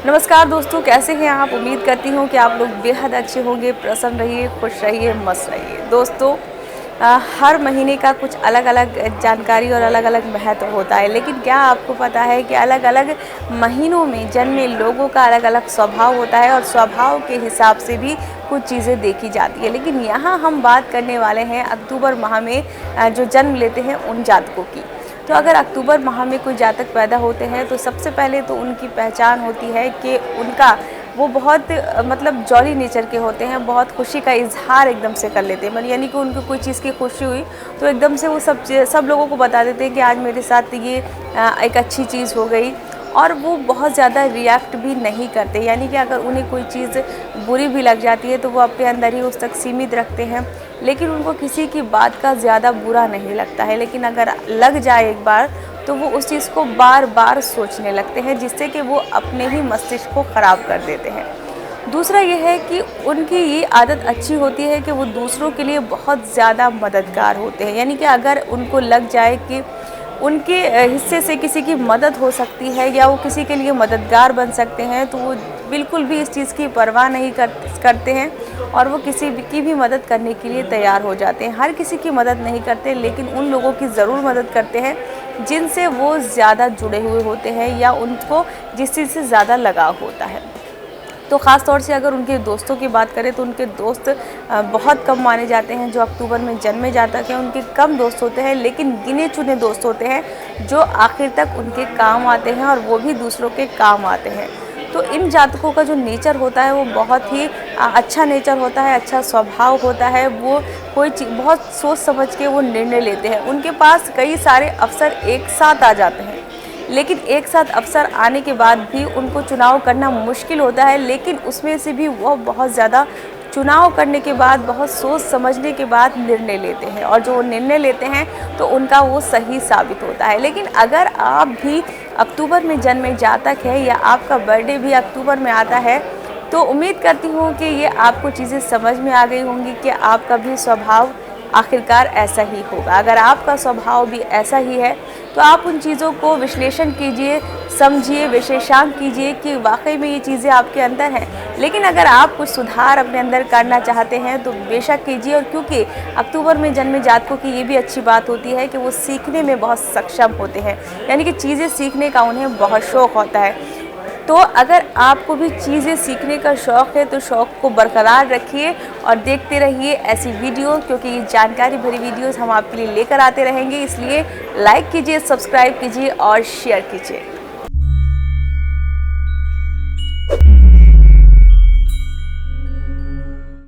नमस्कार दोस्तों, कैसे हैं आप। उम्मीद करती हूँ कि आप लोग बेहद अच्छे होंगे। प्रसन्न रहिए, खुश रहिए, मस्त रहिए। दोस्तों, हर महीने का कुछ अलग अलग जानकारी और अलग अलग महत्व होता है, लेकिन क्या आपको पता है कि अलग अलग महीनों में जन्मे लोगों का अलग अलग स्वभाव होता है और स्वभाव के हिसाब से भी कुछ चीज़ें देखी जाती है। लेकिन यहाँ हम बात करने वाले हैं अक्टूबर माह में जो जन्म लेते हैं उन जातकों की। तो अगर अक्टूबर माह में कोई जातक पैदा होते हैं तो सबसे पहले तो उनकी पहचान होती है कि उनका वो बहुत मतलब जॉली नेचर के होते हैं, बहुत खुशी का इजहार एकदम से कर लेते हैं। यानी कि उनको कोई चीज़ की खुशी हुई तो एकदम से वो सब लोगों को बता देते हैं कि आज मेरे साथ ये एक अच्छी चीज़ हो गई। और वो बहुत ज़्यादा रिएक्ट भी नहीं करते, यानी कि अगर उन्हें कोई चीज़ बुरी भी लग जाती है तो वो अपने अंदर ही उस तक सीमित रखते हैं, लेकिन उनको किसी की बात का ज़्यादा बुरा नहीं लगता है। लेकिन अगर लग जाए एक बार तो वो उस चीज़ को बार बार सोचने लगते हैं, जिससे कि वो अपने ही मस्तिष्क को ख़राब कर देते हैं। दूसरा ये है कि उनकी ये आदत अच्छी होती है कि वो दूसरों के लिए बहुत ज़्यादा मददगार होते हैं। यानी कि अगर उनको लग जाए कि उनके हिस्से से किसी की मदद हो सकती है या वो किसी के लिए मददगार बन सकते हैं, तो वो बिल्कुल भी इस चीज़ की परवाह नहीं करते हैं और वो किसी की भी मदद करने के लिए तैयार हो जाते हैं। हर किसी की मदद नहीं करते, लेकिन उन लोगों की ज़रूर मदद करते हैं जिनसे वो ज़्यादा जुड़े हुए होते हैं या उनको जिस चीज़ से ज़्यादा लगाव होता है। तो ख़ास तौर से अगर उनके दोस्तों की बात करें तो उनके दोस्त बहुत कम माने जाते हैं। जो अक्टूबर में जन्मे जातक हैं उनके कम दोस्त होते हैं, लेकिन गिने चुने दोस्त होते हैं जो आखिर तक उनके काम आते हैं और वो भी दूसरों के काम आते हैं। तो इन जातकों का जो नेचर होता है वो बहुत ही अच्छा नेचर होता है, अच्छा स्वभाव होता है। वो कोई चीज़ बहुत सोच समझ के वो निर्णय लेते हैं। उनके पास कई सारे अवसर एक साथ आ जाते हैं, लेकिन एक साथ अवसर आने के बाद भी उनको चुनाव करना मुश्किल होता है। लेकिन उसमें से भी वो बहुत ज़्यादा चुनाव करने के बाद, बहुत सोच समझने के बाद निर्णय लेते हैं, और जो निर्णय लेते हैं तो उनका वो सही साबित होता है। लेकिन अगर आप भी अक्टूबर में जन्मे जातक है या आपका बर्थडे भी अक्टूबर में आता है, तो उम्मीद करती हूँ कि ये आपको चीज़ें समझ में आ गई होंगी कि आपका भी स्वभाव आखिरकार ऐसा ही होगा। अगर आपका स्वभाव भी ऐसा ही है तो आप उन चीज़ों को विश्लेषण कीजिए, समझिए, विशेषांक कीजिए कि वाकई में ये चीज़ें आपके अंदर हैं। लेकिन अगर आप कुछ सुधार अपने अंदर करना चाहते हैं तो बेशक कीजिए। और क्योंकि अक्टूबर में जन्मे जातकों की ये भी अच्छी बात होती है कि वो सीखने में बहुत सक्षम होते हैं, यानी कि चीज़ें सीखने का उन्हें बहुत शौक़ होता है। तो अगर आपको भी चीज़ें सीखने का शौक़ है तो शौक़ को बरकरार रखिए और देखते रहिए ऐसी वीडियो, क्योंकि ये जानकारी भरी वीडियोस हम आपके लिए लेकर आते रहेंगे। इसलिए लाइक कीजिए, सब्सक्राइब कीजिए और शेयर कीजिए।